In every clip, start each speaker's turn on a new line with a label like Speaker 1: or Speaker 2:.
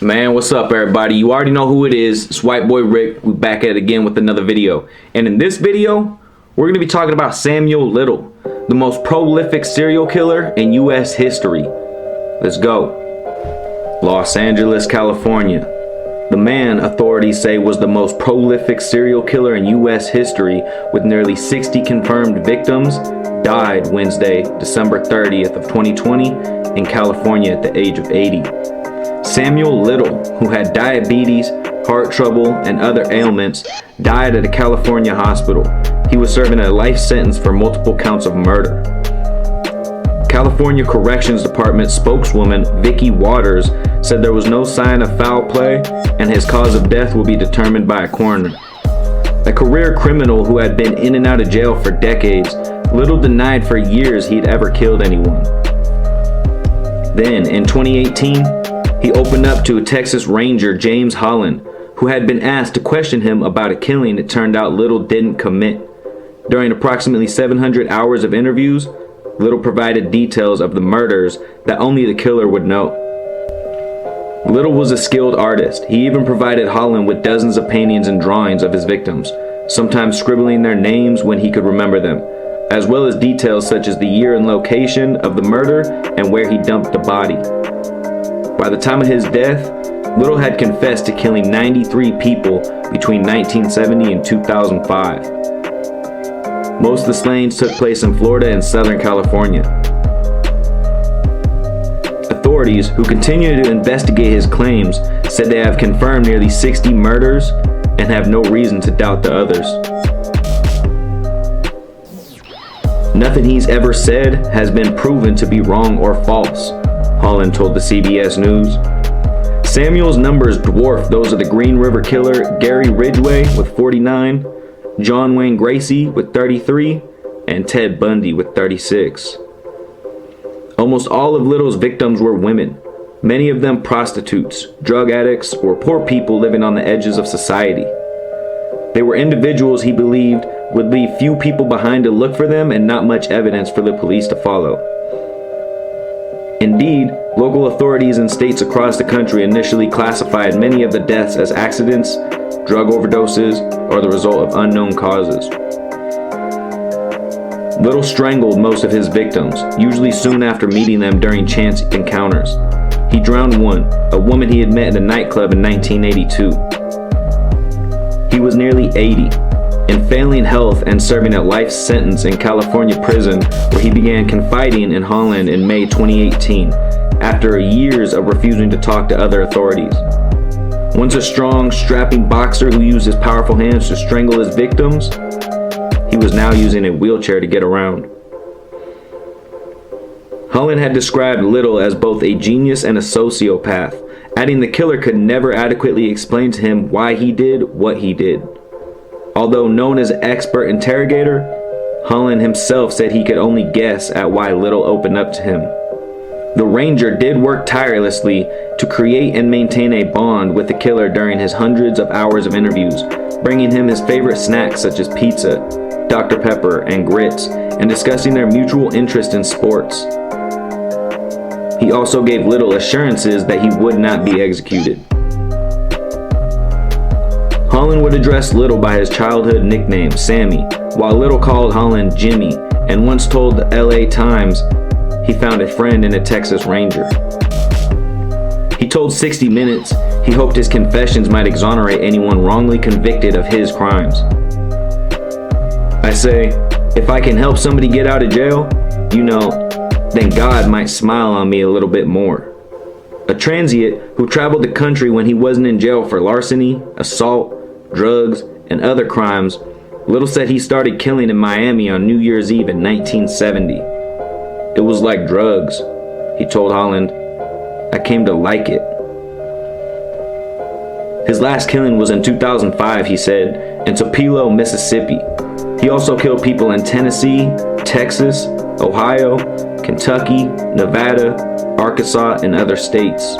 Speaker 1: Man, what's up everybody? You already know who it is. It's White Boy Rick. We're back at it again with another video. And in this video, we're going to be talking about Samuel Little, the most prolific serial killer in US history. Let's go. Los Angeles, California. The man authorities say was the most prolific serial killer in US history with nearly 60 confirmed victims died Wednesday, December 30th of 2020 in California at the age of 80. Samuel Little, who had diabetes, heart trouble, and other ailments, died at a California hospital. He was serving a life sentence for multiple counts of murder. California Corrections Department spokeswoman Vicki Waters said there was no sign of foul play and his cause of death will be determined by a coroner. A career criminal who had been in and out of jail for decades, Little denied for years he'd ever killed anyone. Then, in 2018, he opened up to a Texas Ranger, James Holland, who had been asked to question him about a killing it turned out Little didn't commit. During approximately 700 hours of interviews, Little provided details of the murders that only the killer would know. Little was a skilled artist. He even provided Holland with dozens of paintings and drawings of his victims, sometimes scribbling their names when he could remember them, as well as details such as the year and location of the murder and where he dumped the body. By the time of his death, Little had confessed to killing 93 people between 1970 and 2005. Most of the slayings took place in Florida and Southern California. Authorities, who continue to investigate his claims, said they have confirmed nearly 60 murders and have no reason to doubt the others. Nothing he's ever said has been proven to be wrong or false, Holland told the CBS News. Samuel's numbers dwarf those of the Green River Killer Gary Ridgway with 49, John Wayne Gacy with 33, and Ted Bundy with 36. Almost all of Little's victims were women, many of them prostitutes, drug addicts, or poor people living on the edges of society. They were individuals he believed would leave few people behind to look for them and not much evidence for the police to follow. Indeed, local authorities in states across the country initially classified many of the deaths as accidents, drug overdoses, or the result of unknown causes. Little strangled most of his victims, usually soon after meeting them during chance encounters. He drowned one, a woman he had met at a nightclub in 1982. He was nearly 80, in failing health and serving a life sentence in California prison, where he began confiding in Holland in May 2018, after years of refusing to talk to other authorities. Once a strong, strapping boxer who used his powerful hands to strangle his victims, he was now using a wheelchair to get around. Holland had described Little as both a genius and a sociopath, adding the killer could never adequately explain to him why he did what he did. Although known as an expert interrogator, Holland himself said he could only guess at why Little opened up to him. The Ranger did work tirelessly to create and maintain a bond with the killer during his hundreds of hours of interviews, bringing him his favorite snacks such as pizza, Dr. Pepper, and grits, and discussing their mutual interest in sports. He also gave Little assurances that he would not be executed. Holland would address Little by his childhood nickname, Sammy, while Little called Holland Jimmy, and once told the LA Times he found a friend in a Texas Ranger. He told 60 Minutes he hoped his confessions might exonerate anyone wrongly convicted of his crimes. I say, if I can help somebody get out of jail, then God might smile on me a little bit more. A transient who traveled the country when he wasn't in jail for larceny, assault, drugs, and other crimes, Little said he started killing in Miami on New Year's Eve in 1970. It was like drugs, he told Holland. I came to like it. His last killing was in 2005, he said, in Tupelo, Mississippi. He also killed people in Tennessee, Texas, Ohio, Kentucky, Nevada, Arkansas, and other states.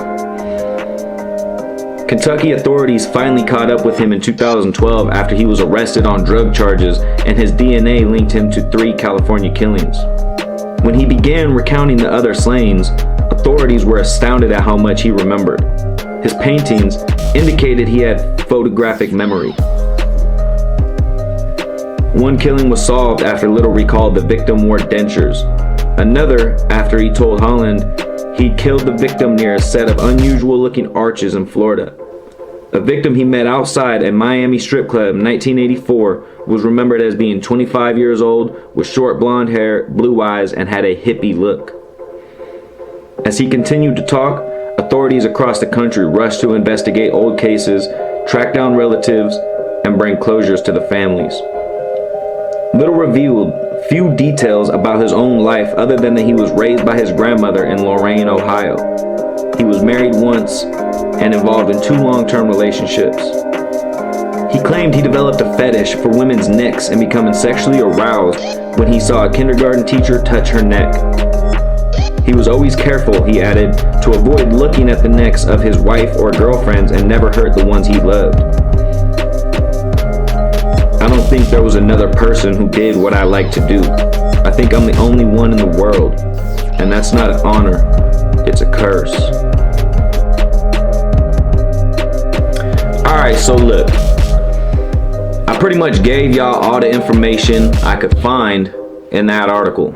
Speaker 1: Kentucky authorities finally caught up with him in 2012 after he was arrested on drug charges and his DNA linked him to 3 California killings. When he began recounting the other slayings, authorities were astounded at how much he remembered. His paintings indicated he had photographic memory. One killing was solved after Little recalled the victim wore dentures. Another after he told Holland he'd killed the victim near a set of unusual-looking arches in Florida. A victim he met outside a Miami strip club in 1984 was remembered as being 25 years old with short blonde hair, blue eyes, and had a hippie look. As he continued to talk, authorities across the country rushed to investigate old cases, track down relatives, and bring closures to the families. Little revealed few details about his own life other than that he was raised by his grandmother in Lorain, Ohio. He was married once and involved in 2 long-term relationships. He claimed he developed a fetish for women's necks and becoming sexually aroused when he saw a kindergarten teacher touch her neck. He was always careful, he added, to avoid looking at the necks of his wife or girlfriends and never hurt the ones he loved. I don't think there was another person who did what I like to do. I think I'm the only one in the world, and that's not an honor, it's a curse. Alright, so look, I pretty much gave y'all all the information I could find in that article.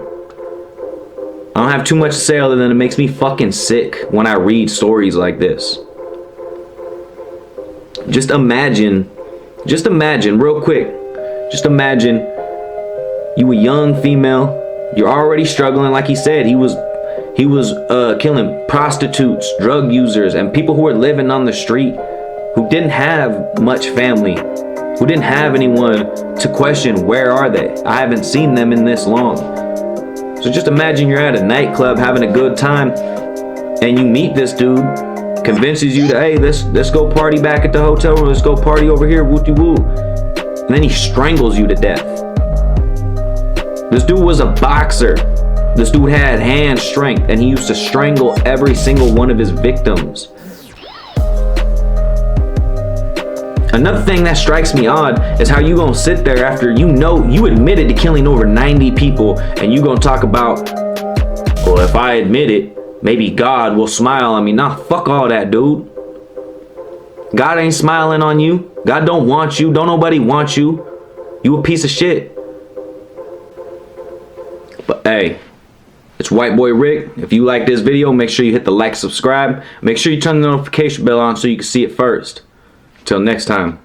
Speaker 1: I don't have too much to say other than it makes me fucking sick when I read stories like this. Just imagine real quick, just imagine you a young female, you're already struggling. Like he said, he was killing prostitutes, drug users, and people who were living on the street who didn't have much family, who didn't have anyone to question where are they. I haven't seen them in this long. So just imagine you're at a nightclub having a good time and you meet this dude, convinces you to, hey, let's go party back at the hotel room, let's go party over here, woo-de-woo. And then he strangles you to death. This dude was a boxer. This dude had hand strength and he used to strangle every single one of his victims. Another thing that strikes me odd is how you gonna sit there after you admitted to killing over 90 people and you gonna talk about, well, if I admit it, maybe God will smile on me. Nah, fuck all that, dude. God ain't smiling on you. God don't want you. Don't nobody want you. You a piece of shit. But hey, it's White Boy Rick. If you like this video, make sure you hit the like, subscribe. Make sure you turn the notification bell on so you can see it first. Till next time.